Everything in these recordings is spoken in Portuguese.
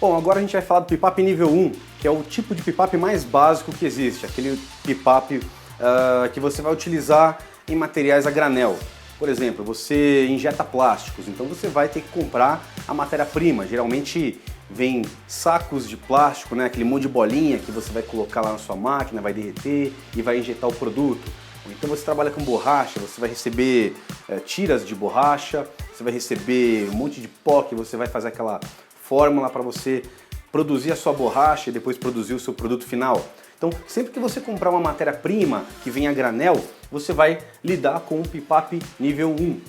Bom, agora a gente vai falar do pipap nível 1, que é o tipo de pipap mais básico que existe, aquele pipap que você vai utilizar em materiais a granel. Por exemplo, você injeta plásticos, então você vai ter que comprar a matéria-prima. Geralmente vem sacos de plástico, né? Aquele monte de bolinha que você vai colocar lá na sua máquina, vai derreter e vai injetar o produto. Então você trabalha com borracha, você vai receber tiras de borracha, você vai receber um monte de pó que você vai fazer aquela fórmula para você produzir a sua borracha e depois produzir o seu produto final. Então, sempre que você comprar uma matéria-prima que vem a granel, você vai lidar com o pipap nível 1.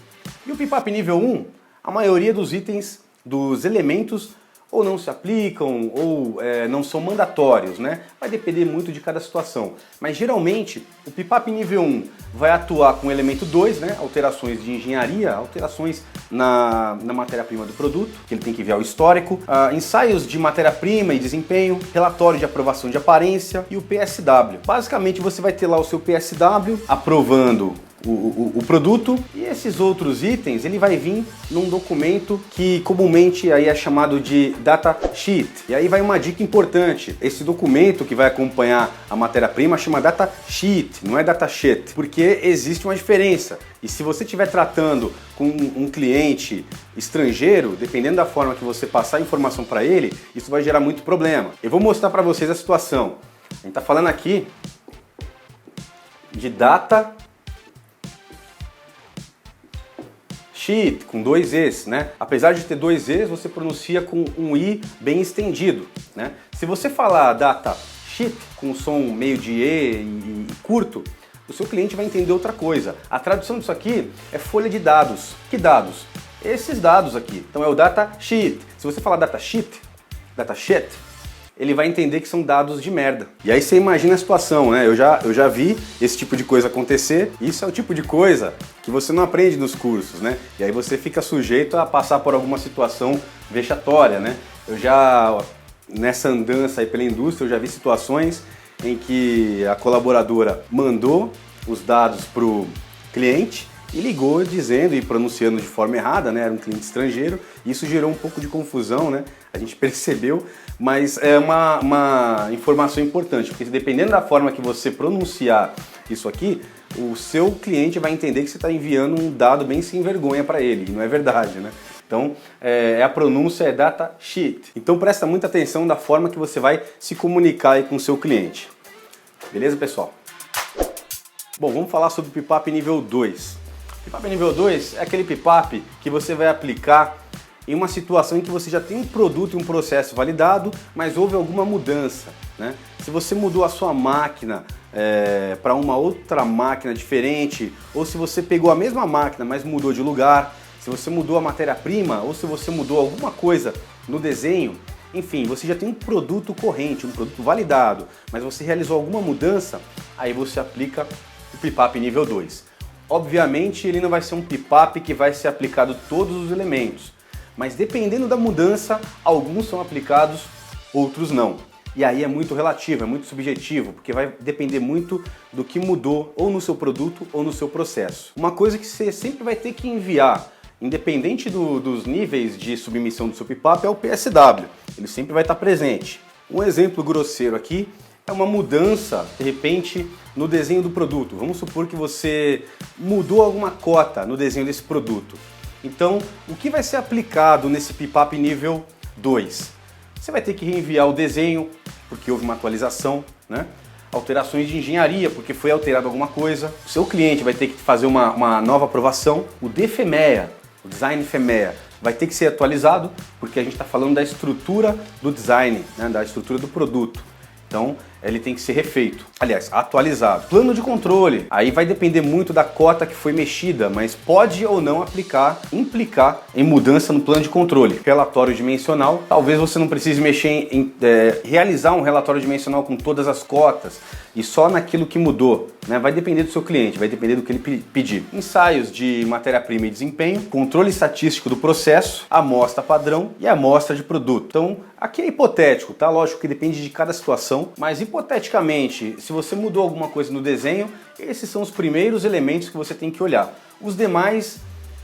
E o pipap nível 1, a maioria dos itens, dos elementos, ou não se aplicam, ou não são mandatórios, né? Vai depender muito de cada situação. Mas geralmente, o pipap nível 1 vai atuar com o elemento 2, né? Alterações de engenharia, alterações na matéria-prima do produto, que ele tem que enviar o histórico, ensaios de matéria-prima e desempenho, relatório de aprovação de aparência e o PSW. Basicamente, você vai ter lá o seu PSW aprovando o produto, e esses outros itens ele vai vir num documento que comumente aí é chamado de data sheet. E aí vai uma dica importante: esse documento que vai acompanhar a matéria-prima chama data sheet, não é data sheet, porque existe uma diferença. E se você estiver tratando com um cliente estrangeiro, dependendo da forma que você passar a informação para ele, isso vai gerar muito problema. Eu vou mostrar para vocês a situação. A gente está falando aqui de data sheet, com dois E's, né? Apesar de ter dois E's, você pronuncia com um I bem estendido, né? Se você falar data sheet com um som meio de E e curto, o seu cliente vai entender outra coisa. A tradução disso aqui é folha de dados. Que dados? Esses dados aqui. Então é o data sheet. Se você falar data sheet, ele vai entender que são dados de merda. E aí você imagina a situação, né? Eu já vi esse tipo de coisa acontecer. Isso é o tipo de coisa que você não aprende nos cursos, né? E aí você fica sujeito a passar por alguma situação vexatória, né? Nessa andança aí pela indústria, eu já vi situações em que a colaboradora mandou os dados para o cliente e ligou dizendo e pronunciando de forma errada, né? Era um cliente estrangeiro. Isso gerou um pouco de confusão, né? A gente percebeu, mas é uma informação importante, porque dependendo da forma que você pronunciar isso aqui, o seu cliente vai entender que você está enviando um dado bem sem vergonha para ele, e não é verdade, né? Então, a pronúncia é data sheet. Então presta muita atenção da forma que você vai se comunicar aí com o seu cliente. Beleza, pessoal? Bom, vamos falar sobre o pipap nível 2. Pipap nível 2 é aquele pipap que você vai aplicar em uma situação em que você já tem um produto e um processo validado, mas houve alguma mudança, né? Se você mudou a sua máquina para uma outra máquina diferente, ou se você pegou a mesma máquina, mas mudou de lugar, se você mudou a matéria-prima, ou se você mudou alguma coisa no desenho, enfim, você já tem um produto corrente, um produto validado, mas você realizou alguma mudança, aí você aplica o pipap nível 2. Obviamente ele não vai ser um pipap que vai ser aplicado todos os elementos, mas dependendo da mudança, alguns são aplicados, outros não. E aí é muito relativo, é muito subjetivo, porque vai depender muito do que mudou ou no seu produto ou no seu processo. Uma coisa que você sempre vai ter que enviar, independente dos níveis de submissão do seu pipap, é o PSW. Ele sempre vai estar presente. Um exemplo grosseiro aqui é uma mudança, de repente, no desenho do produto. Vamos supor que você mudou alguma cota no desenho desse produto. Então, o que vai ser aplicado nesse pipap nível 2? Você vai ter que reenviar o desenho, porque houve uma atualização, né? Alterações de engenharia, porque foi alterado alguma coisa. O seu cliente vai ter que fazer uma nova aprovação. O DFMEA, o Design FMEA, vai ter que ser atualizado, porque a gente está falando da estrutura do design, né? Da estrutura do produto. Então, ele tem que ser refeito. Aliás, atualizado. Plano de controle. Aí vai depender muito da cota que foi mexida, mas pode ou não implicar em mudança no plano de controle. Relatório dimensional. Talvez você não precise mexer realizar um relatório dimensional com todas as cotas e só naquilo que mudou, né? Vai depender do seu cliente, vai depender do que ele pedir. Ensaios de matéria-prima e desempenho, controle estatístico do processo, amostra padrão e amostra de produto. Então, aqui é hipotético, tá? Lógico que depende de cada situação, mas hipoteticamente, se você mudou alguma coisa no desenho, esses são os primeiros elementos que você tem que olhar. Os demais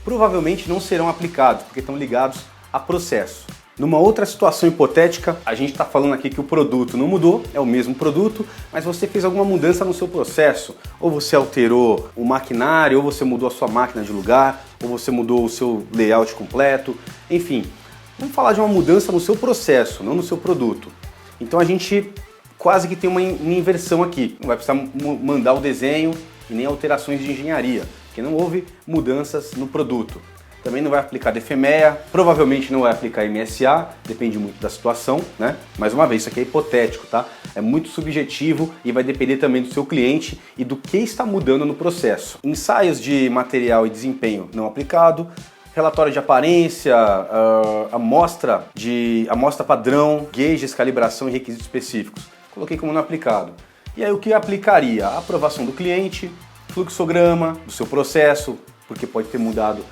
provavelmente não serão aplicados, porque estão ligados a processo. Numa outra situação hipotética, a gente está falando aqui que o produto não mudou, é o mesmo produto, mas você fez alguma mudança no seu processo. Ou você alterou o maquinário, ou você mudou a sua máquina de lugar, ou você mudou o seu layout completo, enfim. Vamos falar de uma mudança no seu processo, não no seu produto. Então a gente quase que tem uma inversão aqui. Não vai precisar mandar o desenho e nem alterações de engenharia, porque não houve mudanças no produto. Também não vai aplicar DFMEA, provavelmente não vai aplicar MSA, depende muito da situação, né? Mais uma vez, isso aqui é hipotético, tá? É muito subjetivo e vai depender também do seu cliente e do que está mudando no processo. Ensaios de material e desempenho não aplicado, relatório de aparência, amostra padrão, gauges, calibração e requisitos específicos. Coloquei como não aplicado. E aí o que aplicaria? A aprovação do cliente, fluxograma do seu processo, porque pode ter mudado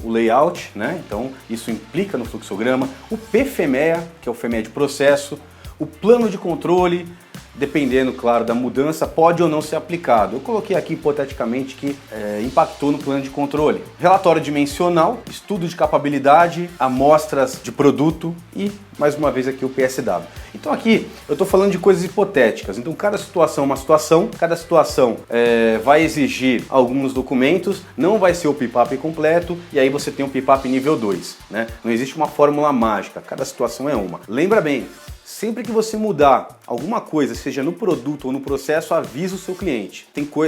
o layout, né? Então isso implica no fluxograma, o PFMEA, que é o FMEA de processo, o plano de controle, dependendo, claro, da mudança, pode ou não ser aplicado. Eu coloquei aqui hipoteticamente que impactou no plano de controle. Relatório dimensional, estudo de capabilidade, amostras de produto e, mais uma vez, aqui o PSW. Então aqui eu estou falando de coisas hipotéticas. Então cada situação é uma situação, cada situação vai exigir alguns documentos, não vai ser o PIPAP completo e aí você tem o PIPAP nível 2, né? Não existe uma fórmula mágica, cada situação é uma. Lembra bem, sempre que você mudar alguma coisa, seja no produto ou no processo, avisa o seu cliente.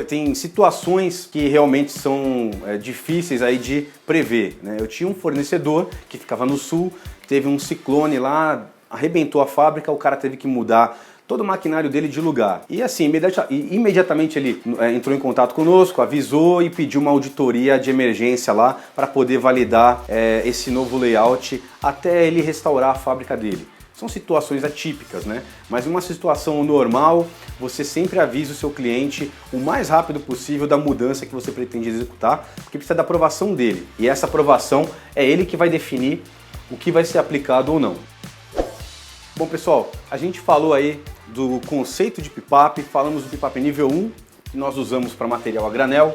Tem situações que realmente são difíceis aí de prever, né? Eu tinha um fornecedor que ficava no sul, teve um ciclone lá, arrebentou a fábrica, o cara teve que mudar todo o maquinário dele de lugar. E assim, imediatamente ele entrou em contato conosco, avisou e pediu uma auditoria de emergência lá para poder validar esse novo layout até ele restaurar a fábrica dele. São situações atípicas, né? Mas uma situação normal, você sempre avisa o seu cliente o mais rápido possível da mudança que você pretende executar, porque precisa da aprovação dele. E essa aprovação é ele que vai definir o que vai ser aplicado ou não. Bom, pessoal, a gente falou aí do conceito de PIPAP, falamos do PIPAP nível 1, que nós usamos para material a granel,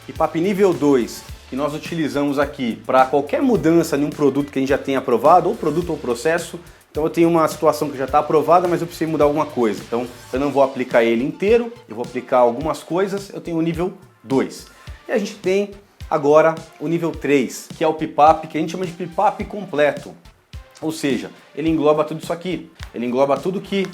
PIPAP nível 2, que nós utilizamos aqui para qualquer mudança em um produto que a gente já tenha aprovado, ou produto ou processo. Então eu tenho uma situação que já está aprovada, mas eu preciso mudar alguma coisa. Então eu não vou aplicar ele inteiro, eu vou aplicar algumas coisas, eu tenho o nível 2. E a gente tem agora o nível 3, que é o PIPAP, que a gente chama de PIPAP completo. Ou seja, ele engloba tudo isso aqui. Ele engloba tudo que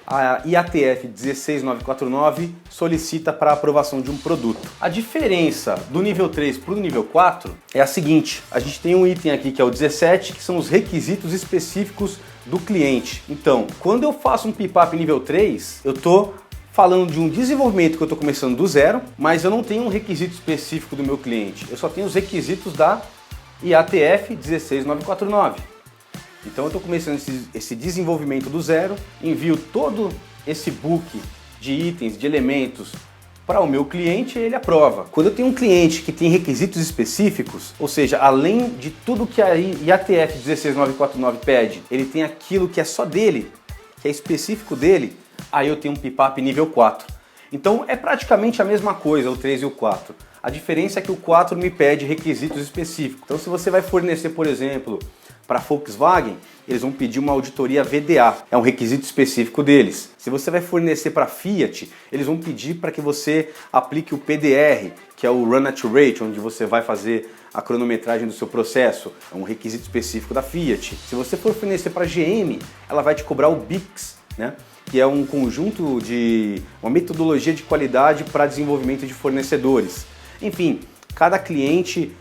a IATF 16949 solicita para a aprovação de um produto. A diferença do nível 3 para o nível 4 é a seguinte: a gente tem um item aqui que é o 17, que são os requisitos específicos do cliente. Então, quando eu faço um PIPAP nível 3, eu estou falando de um desenvolvimento que eu estou começando do zero, mas eu não tenho um requisito específico do meu cliente. Eu só tenho os requisitos da IATF 16949. Então eu estou começando esse desenvolvimento do zero, envio todo esse book de itens, de elementos para o meu cliente e ele aprova. Quando eu tenho um cliente que tem requisitos específicos, ou seja, além de tudo que a IATF 16949 pede, ele tem aquilo que é só dele, que é específico dele, aí eu tenho um PIPAP nível 4. Então é praticamente a mesma coisa, o 3 e o 4. A diferença é que o 4 me pede requisitos específicos. Então se você vai fornecer, por exemplo, para a Volkswagen, eles vão pedir uma auditoria VDA, é um requisito específico deles. Se você vai fornecer para a Fiat, eles vão pedir para que você aplique o PDR, que é o Run at Rate, onde você vai fazer a cronometragem do seu processo, é um requisito específico da Fiat. Se você for fornecer para a GM, ela vai te cobrar o BICS, né? Que é um conjunto de uma metodologia de qualidade para desenvolvimento de fornecedores. Enfim, cada cliente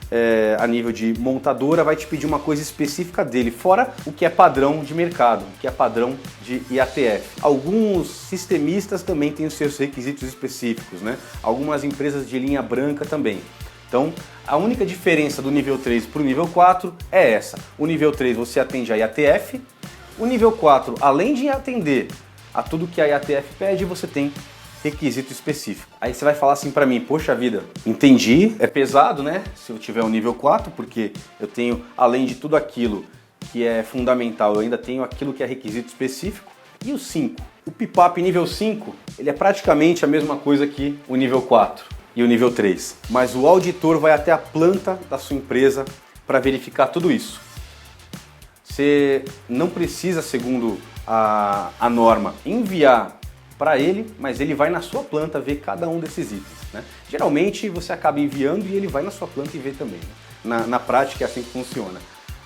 a nível de montadora vai te pedir uma coisa específica dele, fora o que é padrão de mercado, o que é padrão de IATF. Alguns sistemistas também têm os seus requisitos específicos, né? Algumas empresas de linha branca também. Então, a única diferença do nível 3 para o nível 4 é essa. O nível 3 você atende a IATF, o nível 4, além de atender a tudo que a IATF pede, você tem requisito específico. Aí você vai falar assim para mim: poxa vida, entendi, é pesado, né? Se eu tiver o nível 4, porque eu tenho, além de tudo aquilo que é fundamental, eu ainda tenho aquilo que é requisito específico. E o 5? O PIPAP nível 5, ele é praticamente a mesma coisa que o nível 4 e o nível 3. Mas o auditor vai até a planta da sua empresa para verificar tudo isso. você não precisa, segundo a norma, enviar para ele, mas ele vai na sua planta ver cada um desses itens, né? Geralmente você acaba enviando e ele vai na sua planta e vê também, né? Na prática é assim que funciona.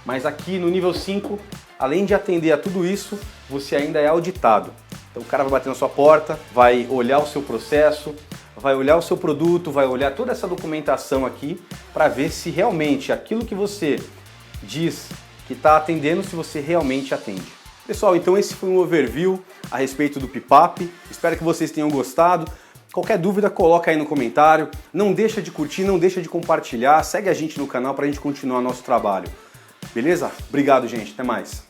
Mas aqui no nível 5, além de atender a tudo isso, você ainda é auditado. Então o cara vai bater na sua porta, vai olhar o seu processo, vai olhar o seu produto, vai olhar toda essa documentação aqui para ver se realmente aquilo que você diz que está atendendo, se você realmente atende. Pessoal, então esse foi um overview a respeito do Pipap. Espero que vocês tenham gostado. Qualquer dúvida, coloca aí no comentário. Não deixa de curtir, não deixa de compartilhar. Segue a gente no canal para a gente continuar nosso trabalho. Beleza? Obrigado, gente. Até mais.